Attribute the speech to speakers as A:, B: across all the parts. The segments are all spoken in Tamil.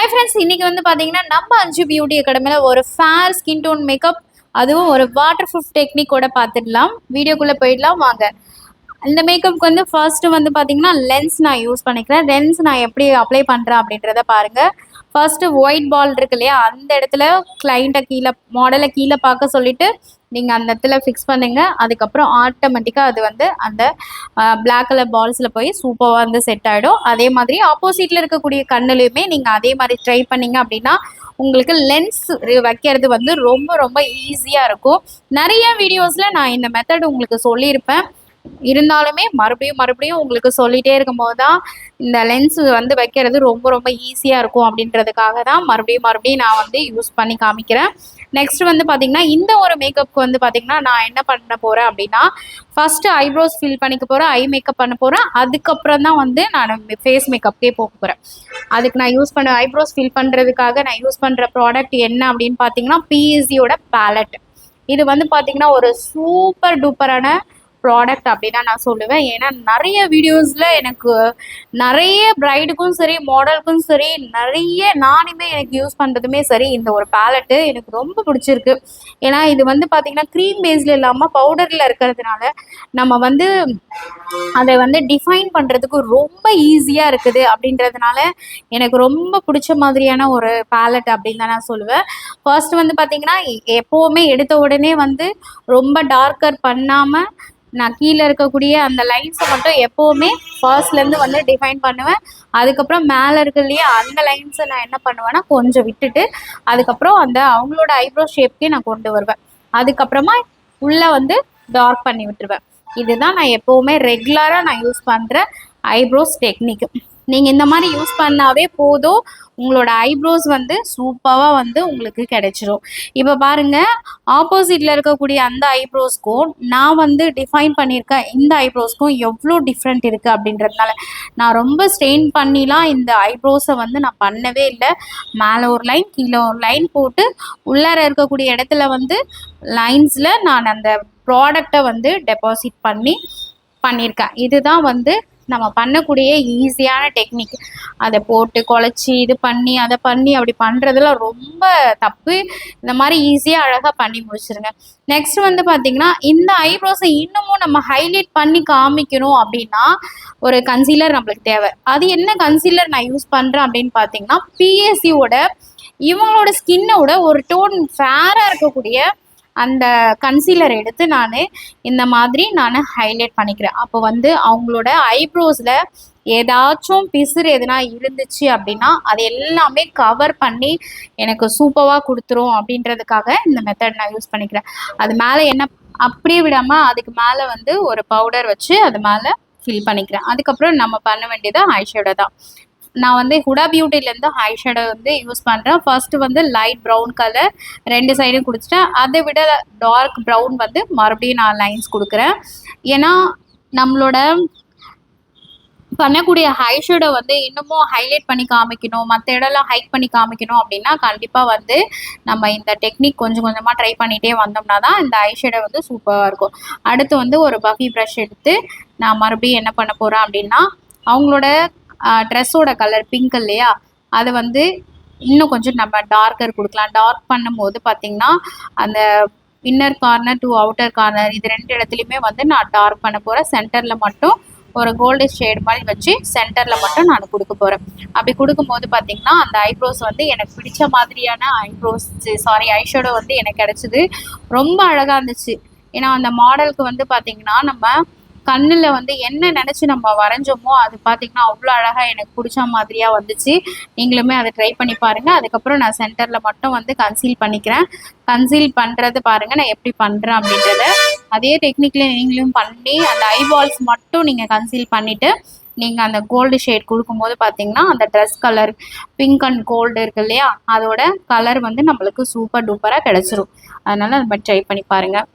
A: ஹாய் ஃப்ரெண்ட்ஸ், இன்னைக்கு வந்து பார்த்தீங்கன்னா நம்ம அஞ்சு பியூட்டி அகாடமியில் ஒரு ஃபேர் ஸ்கின் டோன் மேக்கப், அதுவும் ஒரு வாட்டர் ப்ரூஃப் டெக்னிக்கோட பார்த்துடலாம். வீடியோக்குள்ளே போயிடலாம் வாங்க. இந்த மேக்கப்புக்கு வந்து ஃபர்ஸ்ட் வந்து பார்த்தீங்கன்னா லென்ஸ் நான் யூஸ் பண்ணிக்கிறேன். லென்ஸ் நான் எப்படி அப்ளை பண்ணுறேன் அப்படின்றத பாருங்கள். ஃபர்ஸ்ட் ஒயிட் பால் இருக்கு இல்லையா, அந்த இடத்துல கிளைண்ட்டை கீழே மாடலை கீழே பார்க்க சொல்லிட்டு நீங்கள் அந்த இடத்துல ஃபிக்ஸ் பண்ணுங்க. அதுக்கப்புறம் ஆட்டோமேட்டிக்காக அது வந்து அந்த பிளாக் கலர் பால்ஸில் போய் சூப்பராக வந்து செட் ஆகிடும். அதே மாதிரி ஆப்போசிட்டில் இருக்கக்கூடிய கண்ணுலையுமே நீங்கள் அதே மாதிரி ட்ரை பண்ணிங்க அப்படின்னா உங்களுக்கு லென்ஸ் வைக்கிறது வந்து ரொம்ப ரொம்ப ஈஸியாக இருக்கும். நிறைய வீடியோஸில் நான் இந்த மெத்தட் உங்களுக்கு சொல்லியிருப்பேன். இருந்தாலுமே மறுபடியும் உங்களுக்கு சொல்லிட்டே இருக்கும்போது தான் இந்த லென்ஸ் வந்து வைக்கிறது ரொம்ப ரொம்ப ஈஸியாக இருக்கும். அப்படின்றதுக்காக தான் மறுபடியும் நான் வந்து யூஸ் பண்ணி காமிக்கிறேன். நெக்ஸ்ட் வந்து பார்த்தீங்கன்னா இந்த ஒரு மேக்கப்புக்கு வந்து பார்த்தீங்கன்னா நான் என்ன பண்ண போகிறேன் அப்படின்னா, ஃபர்ஸ்ட் ஐப்ரோஸ் ஃபில் பண்ணிக்க போகிறேன், ஐ மேக்கப் பண்ண போகிறேன். அதுக்கப்புறம் தான் வந்து நான் ஃபேஸ் மேக்கப்கே போக போகிறேன். அதுக்கு நான் யூஸ் பண்ண ஐப்ரோஸ் ஃபில் பண்ணுறதுக்காக நான் யூஸ் பண்ணுற ப்ராடக்ட் என்ன அப்படின்னு பார்த்தீங்கன்னா பிஎஸ்சியோட பேலட். இது வந்து பார்த்தீங்கன்னா ஒரு சூப்பர் டூப்பரான ப்ராடக்ட் அப்படின்னு தான் நான் சொல்லுவேன். ஏன்னா நிறைய வீடியோஸில் எனக்கு நிறைய பிரைடுக்கும் சரி மாடலுக்கும் சரி நிறைய நானுமே எனக்கு யூஸ் பண்ணுறதுமே சரி இந்த ஒரு பேலட்டு எனக்கு ரொம்ப பிடிச்சிருக்கு. ஏன்னா இது வந்து பார்த்திங்கன்னா க்ரீம் பேஸில் இல்லாமல் பவுடரில் இருக்கிறதுனால நம்ம வந்து அதை வந்து டிஃபைன் பண்ணுறதுக்கு ரொம்ப ஈஸியாக இருக்குது. அப்படின்றதுனால எனக்கு ரொம்ப பிடிச்ச மாதிரியான ஒரு பேலட் அப்படின்னு தான் நான் சொல்லுவேன். ஃபர்ஸ்ட் வந்து பார்த்திங்கன்னா எப்போவுமே எடுத்த உடனே வந்து ரொம்ப டார்க்கர் பண்ணாமல் நான் கீழே இருக்கக்கூடிய அந்த லைன்ஸை மட்டும் எப்போவுமே ஃபர்ஸ்ட்லேருந்து வந்து டிஃபைன் பண்ணுவேன். அதுக்கப்புறம் மேலே இருக்கு இல்லையா அந்த லைன்ஸை நான் என்ன பண்ணுவேன்னா கொஞ்சம் விட்டுட்டு அதுக்கப்புறம் அந்த அவங்களோட ஐப்ரோ ஷேப்க்கே நான் கொண்டு வருவேன். அதுக்கப்புறமா உள்ளே வந்து டார்க் பண்ணி விட்டுருவேன். இதுதான் நான் எப்போவுமே ரெகுலராக நான் யூஸ் பண்ணுற ஐப்ரோஸ் டெக்னிக். நீங்கள் இந்த மாதிரி யூஸ் பண்ணாவே போதும், உங்களோட ஐப்ரோஸ் வந்து சூப்பராக வந்து உங்களுக்கு கிடைச்சிரும். இப்போ பாருங்கள், ஆப்போசிட்டில் இருக்கக்கூடிய அந்த ஐப்ரோஸ்க்கும் நான் வந்து டிஃபைன் பண்ணியிருக்கேன் இந்த ஐப்ரோஸ்க்கும் எவ்வளோ டிஃப்ரெண்ட் இருக்குது. அப்படின்றதுனால நான் ரொம்ப ஸ்ட்ரெயின் பண்ணிலாம் இந்த ஐப்ரோஸை வந்து நான் பண்ணவே இல்லை. மேலே ஒரு லைன் கீழே ஒரு லைன் போட்டு உள்ளார இருக்கக்கூடிய இடத்துல வந்து லைன்ஸில் நான் அந்த ப்ராடக்டை வந்து டெபாசிட் பண்ணியிருக்கேன். இதுதான் வந்து நம்ம பண்ணக்கூடிய ஈஸியான டெக்னிக். அதை போட்டு குழச்சி இது பண்ணி அதை பண்ணி அப்படி பண்ணுறதுல ரொம்ப தப்பு. இந்த மாதிரி ஈஸியாக அழகாக பண்ணி முடிச்சிருங்க. நெக்ஸ்ட் வந்து பார்த்திங்கன்னா இந்த ஐப்ரோஸை இன்னமும் நம்ம ஹைலைட் பண்ணி காமிக்கணும் அப்படின்னா ஒரு கன்சீலர் நம்மளுக்கு தேவை. அது என்ன கன்சீலர் நான் யூஸ் பண்ணுறேன் அப்படின்னு பார்த்தீங்கன்னா பிஎஸ்சியோட இவங்களோட ஸ்கின்னோட ஒரு டோன் ஃபேராக இருக்கக்கூடிய அந்த கன்சீலர் எடுத்து நான் இந்த மாதிரி நான் ஹைலைட் பண்ணிக்கிறேன். அப்போ வந்து அவங்களோட ஐப்ரோஸில் ஏதாச்சும் பிசுறு எதுனா இருந்துச்சு அப்படின்னா அது எல்லாமே கவர் பண்ணி எனக்கு சூப்பராக கொடுத்துரும். அப்படின்றதுக்காக இந்த மெத்தட் நான் யூஸ் பண்ணிக்கிறேன். அது மேலே என்ன அப்படியே விடாமல் அதுக்கு மேலே வந்து ஒரு பவுடர் வச்சு அது மேலே ஃபில் பண்ணிக்கிறேன். அதுக்கப்புறம் நம்ம பண்ண வேண்டியது ஐஷேடோ தான். நான் வந்து ஹுடா பியூட்டிலேருந்து ஐஷேடோ வந்து யூஸ் பண்ணுறேன். ஃபர்ஸ்ட் வந்து லைட் ப்ரௌன் கலர் ரெண்டு சைடும் கொடுத்துட்டேன். அதை விட டார்க் ப்ரௌன் வந்து மறுபடியும் நான் லைன்ஸ் கொடுக்குறேன். ஏன்னா நம்மளோட பண்ணக்கூடிய ஐஷேடோ வந்து இன்னமும் ஹைலைட் பண்ணி காமிக்கணும், மற்ற இடம்லாம் ஹைட் பண்ணி காமிக்கணும் அப்படின்னா கண்டிப்பாக வந்து நம்ம இந்த டெக்னிக் கொஞ்சம் கொஞ்சமாக ட்ரை பண்ணிகிட்டே வந்தோம்னா தான் இந்த ஐஷேடோ வந்து சூப்பராக இருக்கும். அடுத்து வந்து ஒரு பஃபி ப்ரஷ் எடுத்து நான் மறுபடியும் என்ன பண்ண போகிறேன் அப்படின்னா அவங்களோட ட்ரெஸ்ஸோட கலர் பிங்க் இல்லையா, அதை வந்து இன்னும் கொஞ்சம் நம்ம டார்க்கர் கொடுக்கலாம். டார்க் பண்ணும்போது பார்த்திங்கன்னா அந்த inner corner to outer corner இது ரெண்டு இடத்துலையுமே வந்து நான் டார்க் பண்ண போகிறேன். சென்டரில் மட்டும் ஒரு கோல்டு ஷேட் மாதிரி வச்சு சென்டரில் மட்டும் நான் கொடுக்க போகிறேன். அப்படி கொடுக்கும்போது பார்த்திங்கன்னா அந்த ஐப்ரோஸ் வந்து எனக்கு பிடிச்ச மாதிரியான ஐஷேடோ வந்து எனக்கு கிடச்சிது. ரொம்ப அழகாக இருந்துச்சு. ஏன்னா அந்த மாடலுக்கு வந்து பார்த்திங்கன்னா நம்ம கண்ணில் வந்து என்ன நினச்சி நம்ம வரைஞ்சோமோ அது பார்த்திங்கன்னா அவ்வளோ அழகாக எனக்கு பிடிச்ச மாதிரியாக வந்துச்சு. நீங்களுமே அதை ட்ரை பண்ணி பாருங்கள். அதுக்கப்புறம் நான் சென்டரில் மட்டும் வந்து கன்சீல் பண்ணிக்கிறேன். கன்சீல் பண்ணுறது பாருங்கள் நான் எப்படி பண்ணுறேன் அப்படின்றத. அதே டெக்னிக்கில் நீங்களும் பண்ணி அந்த ஐபால்ஸ் மட்டும் நீங்கள் கன்சீல் பண்ணிவிட்டு நீங்கள் அந்த கோல்டு ஷேட் கொடுக்கும்போது பார்த்தீங்கன்னா அந்த dress colour pink and gold இருக்கு இல்லையா, அதோட கலர் வந்து நம்மளுக்கு சூப்பர் டூப்பராக கிடச்சிரும். அதனால் நம்ம ட்ரை பண்ணி பாருங்கள்.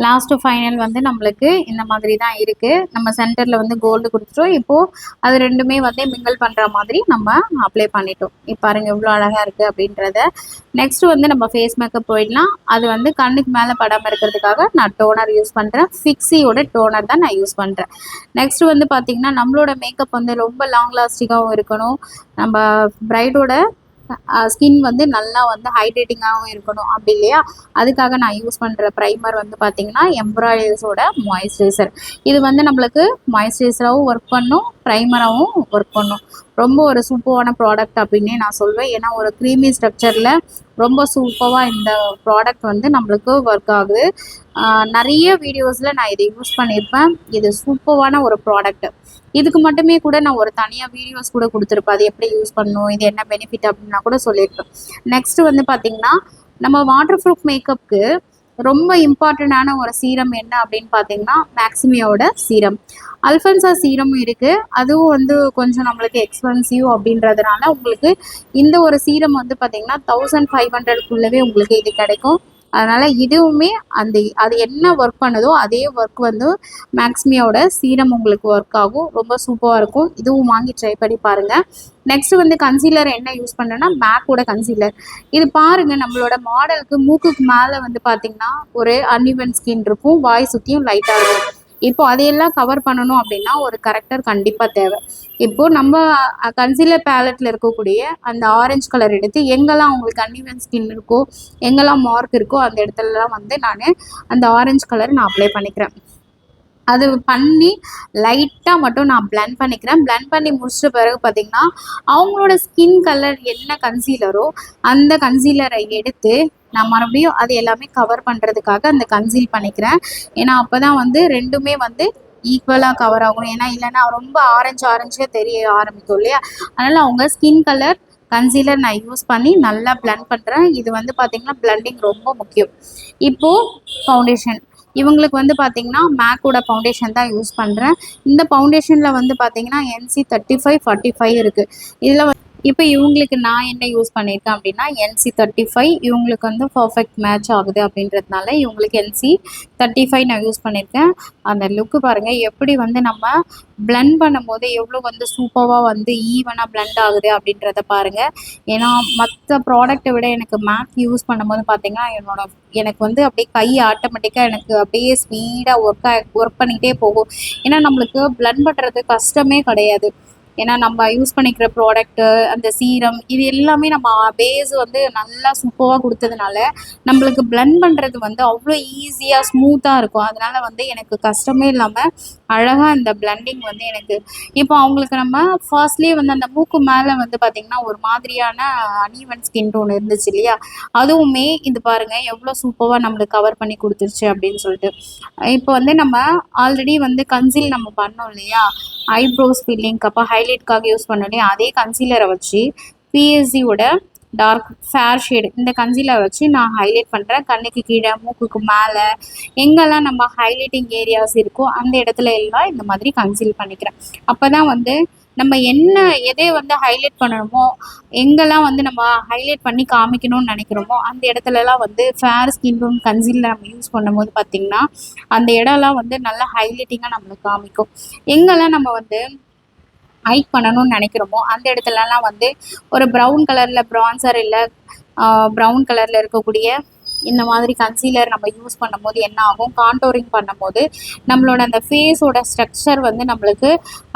A: லாஸ்ட் ஃபைனல் வந்து நம்மளுக்கு இந்த மாதிரி தான் இருக்கு. நம்ம சென்டர்ல வந்து கோல்டு கொடுத்துட்டோம். இப்போ அது ரெண்டுமே வந்து மிங்கிள் பண்ற மாதிரி நம்ம அப்ளை பண்ணிட்டோம். இப்போ பாருங்க எவ்வளோ அழகா இருக்கு அப்படின்றத. நெக்ஸ்ட் வந்து நம்ம ஃபேஸ் மேக்கப் போயிடலாம். அது வந்து கண்ணுக்கு மேலே படாமல் இருக்கிறதுக்காக நான் டோனர் யூஸ் பண்றேன். ஃபிக்ஸியோட டோனர் தான் நான் யூஸ் பண்றேன். நெக்ஸ்ட் வந்து பாத்தீங்கன்னா நம்மளோட மேக்கப் வந்து ரொம்ப லாங் லாஸ்டிங்காகவும் இருக்கணும். நம்ம பிரைடோட ஸ்கின் வந்து நல்லா வந்து ஹைட்ரேட்டிங்காகவும் இருக்கணும் அப்படி இல்லையா, அதுக்காக நான் யூஸ் பண்ணுற ப்ரைமர் வந்து பார்த்தீங்கன்னா எம்ப்ராய்டரிஸோட மாய்ஸ்சரைசர். இது வந்து நம்மளுக்கு மாய்ஸ்சரைசராகவும் ஒர்க் பண்ணும், ப்ரைமராகவும் ஒர்க் பண்ணும். ரொம்ப ஒரு சூப்பரான ப்ராடக்ட் அப்படின்னே நான் சொல்வேன். ஏன்னா ஒரு க்ரீமி ஸ்ட்ரக்சரில் ரொம்ப சூப்பராக இந்த ப்ராடக்ட் வந்து நம்மளுக்கு ஒர்க் ஆகுது. நிறைய வீடியோஸில் நான் இதை யூஸ் பண்ணியிருப்பேன். இது சூப்பரான ஒரு ப்ராடக்ட். இதுக்கு மட்டுமே கூட நான் ஒரு தனியாக வீடியோஸ் கூட கொடுத்துருப்பேன். அது எப்படி யூஸ் பண்ணணும், இது என்ன பெனிஃபிட் அப்படின்னா கூட சொல்லியிருப்பேன். நெக்ஸ்ட் வந்து பார்த்தீங்கன்னா நம்ம வாட்டர் ப்ரூஃப் மேக்கப்புக்கு ரொம்ப இம்பார்ட்டண்டான ஒரு சீரம் என்ன அப்படின்னு பார்த்தீங்கன்னா மேக்ஸிமியோட சீரம். அல்ஃபன்சா சீரமும் இருக்குது. அதுவும் வந்து கொஞ்சம் நம்மளுக்கு எக்ஸ்பென்சிவ் அப்படின்றதுனால உங்களுக்கு இந்த ஒரு சீரம் வந்து பார்த்தீங்கன்னா 1500 உங்களுக்கு இது கிடைக்கும். அதனால இதுவுமே அது என்ன ஒர்க் பண்ணுதோ அதே ஒர்க் வந்து மேக்ஸ்மியோட சீரம் உங்களுக்கு ஒர்க் ஆகும். ரொம்ப சூப்பராக இருக்கும். இதுவும் வாங்கி ட்ரை பண்ணி பாருங்க. நெக்ஸ்ட் வந்து கன்சீலர் என்ன யூஸ் பண்ணேன்னா மேக்கோட கன்சீலர். இது பாருங்க நம்மளோட மாடலுக்கு மூக்குக்கு மேலே வந்து பார்த்தீங்கன்னா ஒரு அன்இவன் ஸ்கின் இருக்கும், வாய் சுற்றியும் லைட்டாக இருக்கும். இப்போ அதையெல்லாம் கவர் பண்ணணும் அப்படின்னா ஒரு கரெக்டர் கண்டிப்பாக தேவை. இப்போ நம்ம கன்சீலர் பேலட்ல இருக்கக்கூடிய அந்த ஆரஞ்சு கலர் எடுத்து எங்கெல்லாம் உங்களுக்கு அன்இவன் ஸ்கின் இருக்கோ, எங்கெல்லாம் மார்க் இருக்கோ அந்த இடத்துலலாம் வந்து நான் அந்த ஆரஞ்சு கலர் நான் அப்ளை பண்ணிக்கிறேன். அது பண்ணி லைட்டாக மட்டும் நான் பிளெண்ட் பண்ணிக்கிறேன். பிளெண்ட் பண்ணி முடிச்ச பிறகு பார்த்தீங்கன்னா அவங்களோட ஸ்கின் கலர் என்ன கன்சீலரோ அந்த கன்சீலரை எடுத்து நான் மறுபடியும் அது எல்லாமே கவர் பண்ணுறதுக்காக அந்த கன்சீல் பண்ணிக்கிறேன். ஏன்னா அப்போ தான் வந்து ரெண்டுமே வந்து ஈக்குவலாக கவர் ஆகும். ஏன்னா இல்லைன்னா ரொம்ப ஆரஞ்சே தெரிய ஆரம்பிக்கும் இல்லையா. அதனால் அவங்க ஸ்கின் கலர் கன்சீலர் நான் யூஸ் பண்ணி நல்லா பிளெண்ட் பண்ணுறேன். இது வந்து பார்த்திங்கன்னா பிளெண்டிங் ரொம்ப முக்கியம். இப்போது ஃபவுண்டேஷன் இவங்களுக்கு வந்து பார்த்தீங்கன்னா மேக்கோட ஃபவுண்டேஷன் தான் யூஸ் பண்ணுறேன். இந்த ஃபவுண்டேஷனில் வந்து பார்த்தீங்கன்னா NC35 45 இருக்குது. இதில் இப்போ இவங்களுக்கு நான் என்ன யூஸ் பண்ணியிருக்கேன் அப்படின்னா NC35 இவங்களுக்கு வந்து பர்ஃபெக்ட் மேட்ச் ஆகுது அப்படின்றதுனால இவங்களுக்கு NC35 நான் யூஸ் பண்ணியிருக்கேன். அந்த லுக்கு பாருங்கள் எப்படி வந்து நம்ம பிளெண்ட் பண்ணும்போது எவ்வளோ வந்து சூப்பராக வந்து ஈவனாக பிளெண்ட் ஆகுது அப்படின்றத பாருங்கள். ஏன்னா மற்ற ப்ராடக்ட்டை விட எனக்கு மேக் யூஸ் பண்ணும்போது பார்த்தீங்கன்னா எனக்கு வந்து அப்படியே கை ஆட்டோமேட்டிக்காக எனக்கு அப்படியே ஸ்பீடாக ஒர்க் பண்ணிக்கிட்டே போகும். ஏன்னா நம்மளுக்கு பிளெண்ட் பண்ணுறது கஷ்டமே கிடையாது. ஏன்னா நம்ம யூஸ் பண்ணிக்கிற ப்ராடக்ட்டு அந்த சீரம் இது எல்லாமே நம்ம பேஸ் வந்து நல்லா சூப்பராக கொடுத்ததுனால நம்மளுக்கு பிளெண்ட் பண்ணுறது வந்து அவ்வளோ ஈஸியாக ஸ்மூத்தாக இருக்கும். அதனால வந்து எனக்கு கஷ்டமே இல்லாமல் அழகாக இந்த பிளெண்டிங் வந்து எனக்கு இப்போ அவங்களுக்கு நம்ம ஃபர்ஸ்ட்லேயே வந்து அந்த மூக்கு மேலே வந்து பார்த்திங்கன்னா ஒரு மாதிரியான அன்ஈவன் ஸ்கின் டோன் இருந்துச்சு இல்லையா, அதுவுமே இது பாருங்கள் எவ்வளோ சூப்பராக நம்மளுக்கு கவர் பண்ணி கொடுத்துருச்சு அப்படின்னு சொல்லிட்டு. இப்போ வந்து நம்ம ஆல்ரெடி வந்து கன்சீல் நம்ம பண்ணோம் இல்லையா, ஐப்ரோஸ் ஃபில்லிங்க்கு அப்போ ஹைலைட்காக யூஸ் பண்ணோன்னே அதே கன்சீலரை வச்சு பிஎஸ்சியோட டார்க் ஃபேர் ஷேடு இந்த கன்சீலரை வச்சு நான் ஹைலைட் பண்ணுறேன். கண்ணுக்கு கீழே மூக்குக்கு மேலே எங்கெல்லாம் நம்ம ஹைலைட்டிங் ஏரியாஸ் இருக்கோ அந்த இடத்துல எல்லாம் இந்த மாதிரி கன்சீல் பண்ணிக்கிறேன். அப்போ தான் வந்து நம்ம எதை வந்து ஹைலைட் பண்ணணுமோ எங்கெல்லாம் வந்து நம்ம ஹைலைட் பண்ணி காமிக்கணும்னு நினைக்கிறோமோ அந்த இடத்துலலாம் வந்து ஃபேர் ஸ்கின் டோன் கன்சீலர் நம்ம யூஸ் பண்ணும்போது பார்த்திங்கன்னா அந்த இடம்லாம் வந்து நல்லா ஹைலைட்டிங்காக நம்மளுக்கு காமிக்கும். எங்கெல்லாம் நம்ம வந்து ஹைட் பண்ணணும்னு நினைக்கிறோமோ அந்த இடத்துலலாம் வந்து ஒரு ப்ரௌன் கலரில் ப்ரான்சர் இல்லை ப்ரௌன் கலரில் இருக்கக்கூடிய இந்த மாதிரி கன்சீலர் நம்ம யூஸ் பண்ணும்போது என்ன ஆகும், கான்டோரிங் பண்ணும்போது நம்மளோட அந்த ஃபேஸோட ஸ்ட்ரக்சர் வந்து நம்மளுக்கு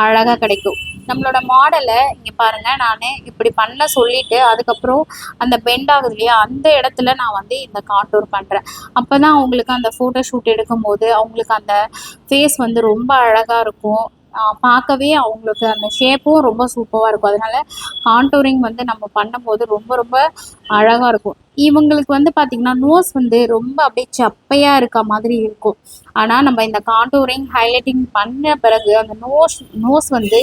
A: அழகாக கிடைக்கும். நம்மளோட மாடலை இங்கே பாருங்கள், நான் இப்படி பண்ண சொல்லிவிட்டு அதுக்கப்புறம் அந்த பெண்ட் ஆகுது இல்லையா அந்த இடத்துல நான் வந்து இந்த கான்டோர் பண்ணுறேன். அப்போ தான் அவங்களுக்கு அந்த ஃபோட்டோ ஷூட் எடுக்கும்போது அவங்களுக்கு அந்த ஃபேஸ் வந்து ரொம்ப அழகாக இருக்கும். பார்க்கவே அவங்களுக்கு அந்த ஷேப்பும் ரொம்ப சூப்பராக இருக்கும். அதனால கான்டோரிங் வந்து நம்ம பண்ணும்போது ரொம்ப ரொம்ப அழகாக இருக்கும். இவங்களுக்கு வந்து பார்த்திங்கன்னா நோஸ் வந்து ரொம்ப அப்படியே சப்பையாக இருக்க மாதிரி இருக்கும். ஆனால் நம்ம இந்த கான்டோரிங் ஹைலைட்டிங் பண்ண பிறகு அந்த நோஸ் வந்து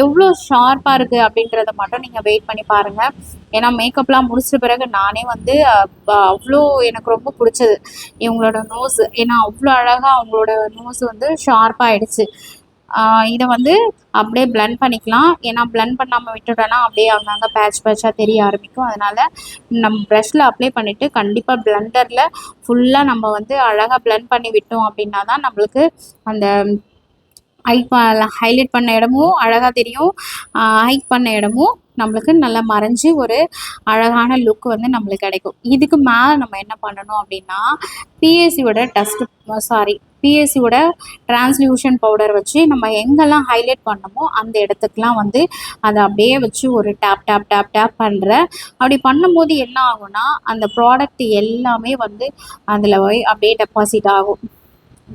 A: எவ்வளோ ஷார்ப்பாக இருக்குது அப்படின்றத மட்டும் நீங்கள் வெயிட் பண்ணி பாருங்கள். ஏன்னா மேக்கப்லாம் முடிச்ச பிறகு நானே வந்து அவ்வளோ எனக்கு ரொம்ப பிடிச்சது இவங்களோட நோஸ். ஏன்னா அவ்வளோ அழகாக அவங்களோட நோஸ் வந்து ஷார்ப்பாகிடுச்சு. இதை வந்து அப்படியே பிளெண்ட் பண்ணிக்கலாம். ஏன்னா பிளெண்ட் பண்ணாமல் விட்டுட்டோன்னா அப்படியே அங்கங்கே பேட்சாக தெரிய ஆரம்பிக்கும். அதனால் நம்ம ப்ரஷில் அப்ளை பண்ணிவிட்டு கண்டிப்பாக பிளெண்டரில் ஃபுல்லாக நம்ம வந்து அழகாக பிளெண்ட் பண்ணி விட்டோம் அப்படின்னா தான் நம்மளுக்கு அந்த ஹைலைட் பண்ண இடமும் அழகாக தெரியும். ஹைட் பண்ண இடமும் நம்மளுக்கு நல்லா மறைஞ்சி ஒரு அழகான லுக் வந்து நம்மளுக்கு கிடைக்கும். இதுக்கு மேலே நம்ம என்ன பண்ணணும் அப்படின்னா பிஎஸ்சியோட டிரான்ஸ்லியூஷன் பவுடர் வச்சு நம்ம எங்கெல்லாம் ஹைலைட் பண்ணமோ அந்த இடத்துக்குலாம் வந்து அதை அப்படியே வச்சு ஒரு டேப் டேப் டேப் டேப் பண்ணுறேன். அப்படி பண்ணும்போது என்ன ஆகும்னா அந்த ப்ராடக்ட் எல்லாமே வந்து அதில் போய் அப்படியே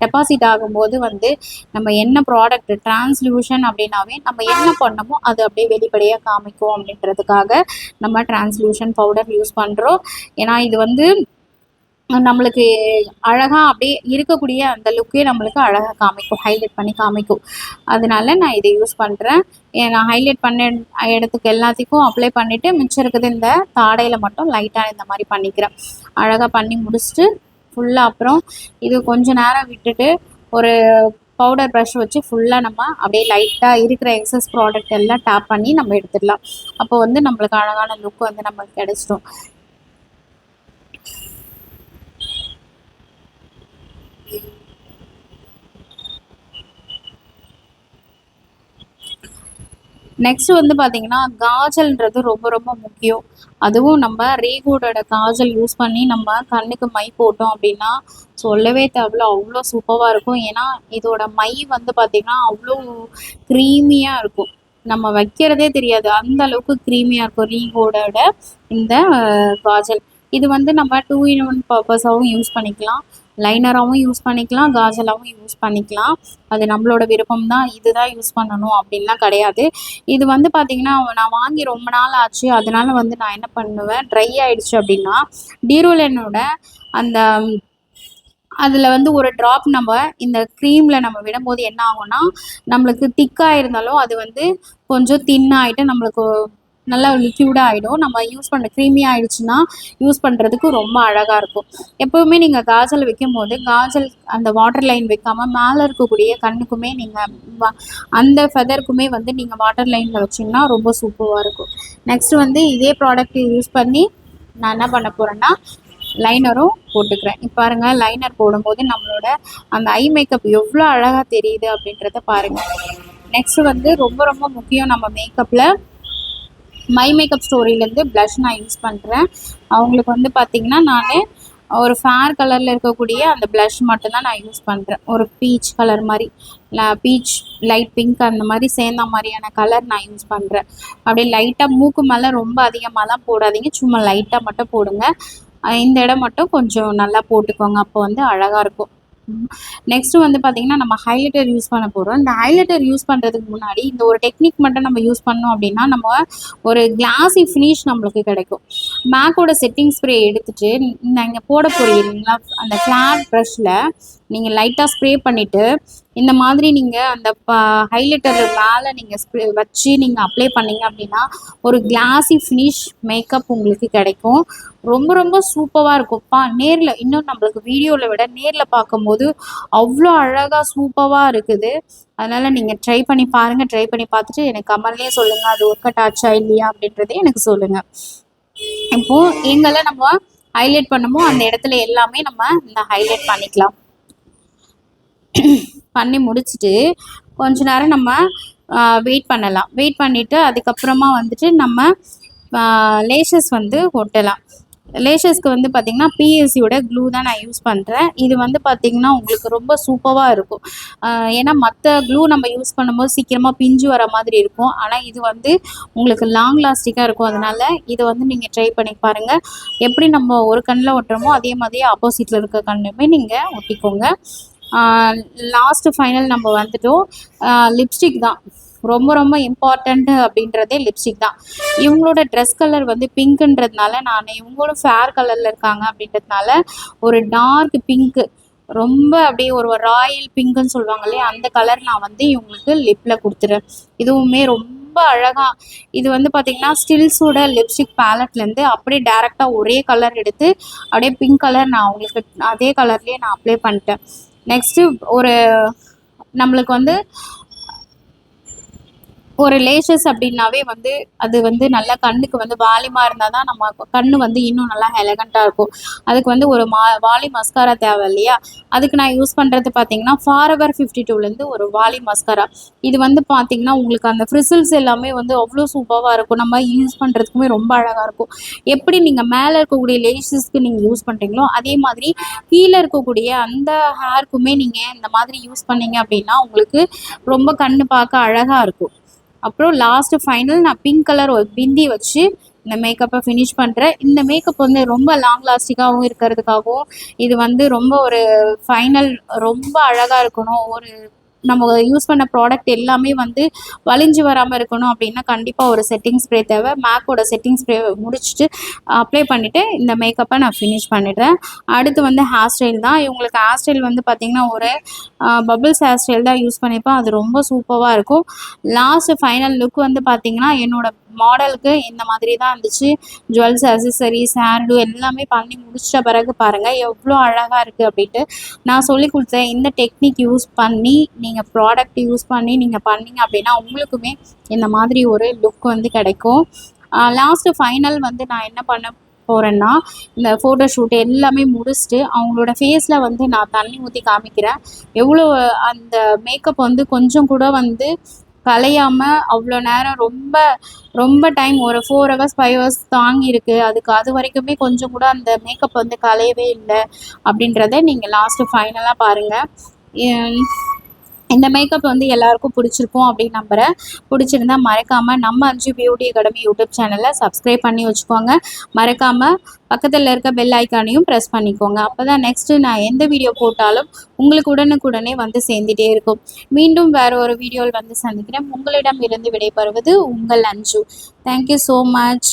A: டெபாசிட் ஆகும்போது வந்து நம்ம என்ன ப்ராடக்ட் டிரான்ஸ்லியூஷன் அப்படின்னாவே நம்ம என்ன பண்ணமோ அது அப்படியே வெளிப்படையாக காமிக்கும் அப்படின்றதுக்காக நம்ம டிரான்ஸ்லியூஷன் பவுடர் யூஸ் பண்ணுறோம். ஏன்னா இது வந்து நம்மளுக்கு அழகாக அப்படியே இருக்கக்கூடிய அந்த லுக்கே நம்மளுக்கு அழகாக காமிக்கும், ஹைலைட் பண்ணி காமிக்கும். அதனால நான் இதை யூஸ் பண்ணுறேன். நான் ஹைலைட் பண்ண இடத்துக்கு எல்லாத்துக்கும் அப்ளை பண்ணிவிட்டு மிச்சம் இருக்குது இந்த தாடையில் மட்டும் லைட்டாக இந்த மாதிரி பண்ணிக்கிறேன். அழகாக பண்ணி முடிச்சுட்டு ஃபுல்லாக அப்புறம் இது கொஞ்சம் நேரம் விட்டுட்டு ஒரு பவுடர் ப்ரஷ் வச்சு ஃபுல்லாக நம்ம அப்படியே லைட்டாக இருக்கிற எக்ஸஸ் ப்ராடக்ட் எல்லாம் டேப் பண்ணி நம்ம எடுத்துடலாம். அப்போ வந்து நம்மளுக்கு அழகான லுக் வந்து நம்மளுக்கு கிடைச்சிடும். நெக்ஸ்ட் வந்து பார்த்தீங்கன்னா காஜல்ன்றது ரொம்ப ரொம்ப முக்கியம். அதுவும் நம்ம ரீகோடோட காஜல் யூஸ் பண்ணி நம்ம கண்ணுக்கு மை போட்டோம் அப்படின்னா சொல்லவே தேவையில்ல, அவ்வளோ சூப்பராக இருக்கும். ஏன்னா இதோட மை வந்து பார்த்திங்கன்னா அவ்வளோ க்ரீமியாக இருக்கும், நம்ம வைக்கிறதே தெரியாது, அந்த அளவுக்கு க்ரீமியாக இருக்கும் ரீகோடோட இந்த காஜல். இது வந்து நம்ம 2-in-1 பர்பஸாகவும் யூஸ் பண்ணிக்கலாம், லைனராகவும் யூஸ் பண்ணிக்கலாம், காஜலாகவும் யூஸ் பண்ணிக்கலாம். அது நம்மளோட விருப்பம் தான், இதுதான் யூஸ் பண்ணணும் அப்படின்லாம் கிடையாது. இது வந்து பார்த்திங்கன்னா நான் வாங்கி ரொம்ப நாள் ஆச்சு. அதனால வந்து நான் என்ன பண்ணுவேன், ட்ரை ஆகிடுச்சு அப்படின்னா டியூரோலனோட அந்த அதில் வந்து ஒரு ட்ராப் நம்ம இந்த க்ரீமில் நம்ம விடும்போது என்ன ஆகும்னா நம்மளுக்கு திக்காக இருந்தாலும் அது வந்து கொஞ்சம் தின்னாகிட்டு நம்மளுக்கு நல்லா லிக்யூடாக ஆகிடும். நம்ம யூஸ் பண்ண க்ரீமி ஆகிடுச்சுன்னா யூஸ் பண்ணுறதுக்கு ரொம்ப அழகாக இருக்கும். எப்போவுமே நீங்கள் காஜல் வைக்கும் போது காஜல் அந்த வாட்டர் லைன் வைக்காமல் மேலே இருக்கக்கூடிய கண்ணுக்குமே நீங்கள் அந்த ஃபெதருக்குமே வந்து நீங்கள் வாட்டர் லைனில் வச்சிங்கன்னா ரொம்ப சூப்பராக இருக்கும். நெக்ஸ்ட்டு வந்து இதே ப்ராடக்ட் யூஸ் பண்ணி நான் என்ன பண்ண போகிறேன்னா லைனரும் போட்டுக்கிறேன். இப்போ பாருங்கள், லைனர் போடும்போது நம்மளோட அந்த ஐ மேக்கப் எவ்வளோ அழகாக தெரியுது அப்படின்றத பாருங்கள். நெக்ஸ்ட்டு வந்து ரொம்ப ரொம்ப முக்கியம், நம்ம மேக்கப்பில் மை மேக்கப் ஸ்டோரியிலேருந்து ப்ளஷ் நான் யூஸ் பண்ணுறேன். அவங்களுக்கு வந்து பார்த்திங்கன்னா நான் ஒரு ஃபேர் கலரில் இருக்கக்கூடிய அந்த ப்ளஷ் மட்டும்தான் நான் யூஸ் பண்ணுறேன். ஒரு பீச் கலர் மாதிரி, பீச் லைட் பிங்க் அந்த மாதிரி சேர்ந்த மாதிரியான கலர் நான் யூஸ் பண்ணுறேன். அப்படியே லைட்டாக மூக்கு மேலே ரொம்ப அதிகமாகலாம் போடாதீங்க, சும்மா லைட்டாக மட்டும் போடுங்க. இந்த இடம் மட்டும் கொஞ்சம் நல்லா போட்டுக்கோங்க, அப்போ வந்து அழகாக இருக்கும். நெக்ஸ்ட்டு வந்து பார்த்திங்கன்னா நம்ம ஹைலைட்டர் யூஸ் பண்ண போகிறோம். இந்த ஹைலைட்டர் யூஸ் பண்ணுறதுக்கு முன்னாடி இந்த ஒரு டெக்னிக் மட்டும் நம்ம யூஸ் பண்ணோம் அப்படின்னா நம்ம ஒரு கிளாஸி ஃபினிஷ் நம்மளுக்கு கிடைக்கும். மேக்கோட செட்டிங் ஸ்ப்ரே எடுத்துகிட்டு நீங்கள் போட போகிறீங்களா அந்த ஃப்ளாட் ப்ரஷில் நீங்கள் லைட்டாக ஸ்ப்ரே பண்ணிவிட்டு இந்த மாதிரி நீங்கள் அந்த ஹைலைட்டர் மேலே நீங்கள் ஸ்ப்ரே வச்சு நீங்கள் அப்ளை பண்ணிங்க அப்படின்னா ஒரு கிளாஸி ஃபினிஷ் மேக்கப் உங்களுக்கு கிடைக்கும். ரொம்ப ரொம்ப சூப்பராக இருக்கும்ப்பா. நேரில் இன்னும் நம்மளுக்கு வீடியோவில் விட நேரில் பார்க்கும்போது அவ்வளோ அழகாக சூப்பராக இருக்குது. அதனால் நீங்கள் ட்ரை பண்ணி பாருங்கள். ட்ரை பண்ணி பார்த்துட்டு எனக்கு கமெண்ட்லேயே சொல்லுங்கள் அது ஒர்க் அவுட் ஆச்சா இல்லையா அப்படின்றதே எனக்கு சொல்லுங்கள். இப்போது எங்கெல்லாம் நம்ம ஹைலைட் பண்ணமோ அந்த இடத்துல எல்லாமே நம்ம இந்த ஹைலைட் பண்ணிக்கலாம். பண்ணி முடிச்சுட்டு கொஞ்ச நேரம் நம்ம வெயிட் பண்ணலாம். வெயிட் பண்ணிவிட்டு அதுக்கப்புறமா வந்துட்டு நம்ம லேஷஸ் வந்து ஒட்டலாம். லேஷஸ்க்கு வந்து பார்த்திங்கன்னா பிஎஸ்சியோட க்ளூ தான் நான் யூஸ் பண்ணுறேன். இது வந்து பார்த்திங்கன்னா உங்களுக்கு ரொம்ப சூப்பராக இருக்கும். ஏன்னா மற்ற க்ளூ நம்ம யூஸ் பண்ணும்போது சீக்கிரமாக பிஞ்சு வர மாதிரி இருக்கும், ஆனால் இது வந்து உங்களுக்கு லாங் லாஸ்டிக்காக இருக்கும். அதனால் இதை வந்து நீங்கள் ட்ரை பண்ணி பாருங்கள். எப்படி நம்ம ஒரு கண்ணில் ஒட்டுறோமோ அதே மாதிரி ஆப்போசிட்டில் இருக்க கண்ணுமே நீங்கள் ஒட்டிக்கோங்க. லாஸ்ட்டு ஃபைனல் நம்ம வந்துட்டோம். லிப்ஸ்டிக் தான் ரொம்ப ரொம்ப இம்பார்ட்டண்ட்டு அப்படின்றதே லிப்ஸ்டிக் தான். இவங்களோட ட்ரெஸ் கலர் வந்து பிங்க்குன்றதுனால இவங்களும் ஃபேர் கலரில் இருக்காங்க அப்படின்றதுனால ஒரு டார்க் பிங்க்கு, ரொம்ப அப்படியே ஒரு ராயல் பிங்க்குன்னு சொல்லுவாங்க இல்லையா, அந்த கலர் நான் வந்து இவங்களுக்கு லிப்பில் கொடுத்துறேன். இதுவுமே ரொம்ப அழகாக இது வந்து பார்த்திங்கன்னா ஸ்டில்ஸோட லிப்ஸ்டிக் பேலட்லேருந்து அப்படியே டேரெக்டாக ஒரே கலர் எடுத்து அப்படியே பிங்க் கலர் நான் அவங்களுக்கு அதே கலர்லேயே நான் அப்ளை பண்ணிட்டேன். நெக்ஸ்ட்டு ஒரு நம்மளுக்கு வந்து ஒரு லேஷஸ் அப்படின்னாவே வந்து அது வந்து நல்லா கண்ணுக்கு வந்து வால்யூமாக இருந்தால் தான் நம்ம கண்ணு வந்து இன்னும் நல்லா எலகண்ட்டாக இருக்கும். அதுக்கு வந்து ஒரு வாலி மஸ்காரா தேவை இல்லையா? அதுக்கு நான் யூஸ் பண்ணுறது பார்த்தீங்கன்னா ஃபாரெவர் 52லேருந்து ஒரு வாலி மஸ்காரா. இது வந்து பார்த்தீங்கன்னா உங்களுக்கு அந்த ஃப்ரிசில்ஸ் எல்லாமே வந்து அவ்வளோ சூப்பராக இருக்கும். நம்ம யூஸ் பண்ணுறதுக்குமே ரொம்ப அழகாக இருக்கும். எப்படி நீங்கள் மேலே இருக்கக்கூடிய லேஷஸ்க்கு நீங்கள் யூஸ் பண்ணுறீங்களோ அதே மாதிரி கீழே இருக்கக்கூடிய அந்த ஹேர்க்குமே நீங்கள் இந்த மாதிரி யூஸ் பண்ணீங்க அப்படின்னா உங்களுக்கு ரொம்ப கண்ணு பார்க்க அழகாக இருக்கும். அப்புறம் லாஸ்ட் ஃபைனல் நான் பிங்க் கலர் ஒரு பிந்தி வச்சு இந்த மேக்கப்பை ஃபினிஷ் பண்ணுறேன். இந்த மேக்கப் வந்து ரொம்ப லாங் லாஸ்டிக்காகவும் இருக்கிறதுக்காகவும் இது வந்து ரொம்ப ஒரு ஃபைனல் ரொம்ப அழகாக இருக்கணும். ஒரு நம்ம யூஸ் பண்ண ப்ராடக்ட் எல்லாமே வந்து வலிஞ்சு வராமல் இருக்கணும் அப்படின்னா கண்டிப்பாக ஒரு செட்டிங் ஸ்ப்ரே தேவை. மேக்கோட செட்டிங் ஸ்ப்ரே முடிச்சுட்டு அப்ளை பண்ணிவிட்டு இந்த மேக்கப்பை நான் ஃபினிஷ் பண்ணிடுறேன். அடுத்து வந்து ஹேர் ஸ்டைல் தான். இவங்களுக்கு ஹேர் ஸ்டைல் வந்து பார்த்திங்கன்னா ஒரு பபிள்ஸ் ஹேர் ஸ்டைல் தான் யூஸ் பண்ணியிருப்பேன். அது ரொம்ப சூப்பராக இருக்கும். லாஸ்ட் ஃபைனல் லுக் வந்து பார்த்திங்கன்னா என்னோட மாடலுக்கு இந்த மாதிரி தான் இருந்துச்சு. ஜுவல்ஸ், அக்சசரிஸ், ஹேர்டு எல்லாமே பண்ணி முடிச்சிட்ட பிறகு பாருங்கள் எவ்வளோ அழகாக இருக்குது அப்படின்ட்டு. நான் சொல்லி கொடுத்தேன் இந்த டெக்னிக் யூஸ் பண்ணி நீங்கள் ப்ராடக்ட் யூஸ் பண்ணி நீங்கள் பண்ணீங்க அப்படின்னா உங்களுக்குமே இந்த மாதிரி ஒரு லுக் வந்து கிடைக்கும். லாஸ்ட்டு ஃபைனல் வந்து நான் என்ன பண்ண போகிறேன்னா இந்த ஃபோட்டோ ஷூட் எல்லாமே முடிச்சுட்டு அவங்களோட ஃபேஸில் வந்து நான் தண்ணி ஊற்றி காமிக்கிறேன். எவ்வளோ அந்த மேக்கப் வந்து கொஞ்சம் கூட வந்து கலையாமல் அவ்வளோ நேரம் ரொம்ப ரொம்ப டைம் ஒரு 4 ஹவர்ஸ் 5 ஹவர்ஸ் தாங்கியிருக்கு. அது வரைக்குமே கொஞ்சம் கூட அந்த மேக்கப் வந்து கலையவே இல்லை அப்படின்றத நீங்கள் லாஸ்ட்டு ஃபைனலாக பாருங்கள். இந்த மேக்கப் வந்து எல்லாருக்கும் பிடிச்சிருக்கும் அப்படின்னு நம்புகிறேன். பிடிச்சிருந்தா மறக்காமல் நம்ம அஞ்சு பியூட்டி அகாடமி யூடியூப் சேனலை சப்ஸ்கிரைப் பண்ணி வச்சுக்கோங்க. மறக்காமல் பக்கத்தில் இருக்க பெல் ஐக்கானையும் ப்ரெஸ் பண்ணிக்கோங்க. அப்போ தான் நெக்ஸ்ட்டு நான் எந்த வீடியோ போட்டாலும் உங்களுக்கு உடனுக்குடனே வந்து சேர்ந்துட்டே இருக்கும். மீண்டும் வேறு ஒரு வீடியோவில் வந்து சந்திக்கிறேன். உங்களிடம் இருந்து விடைபெறுவது உங்கள் அஞ்சு. Thank you so much.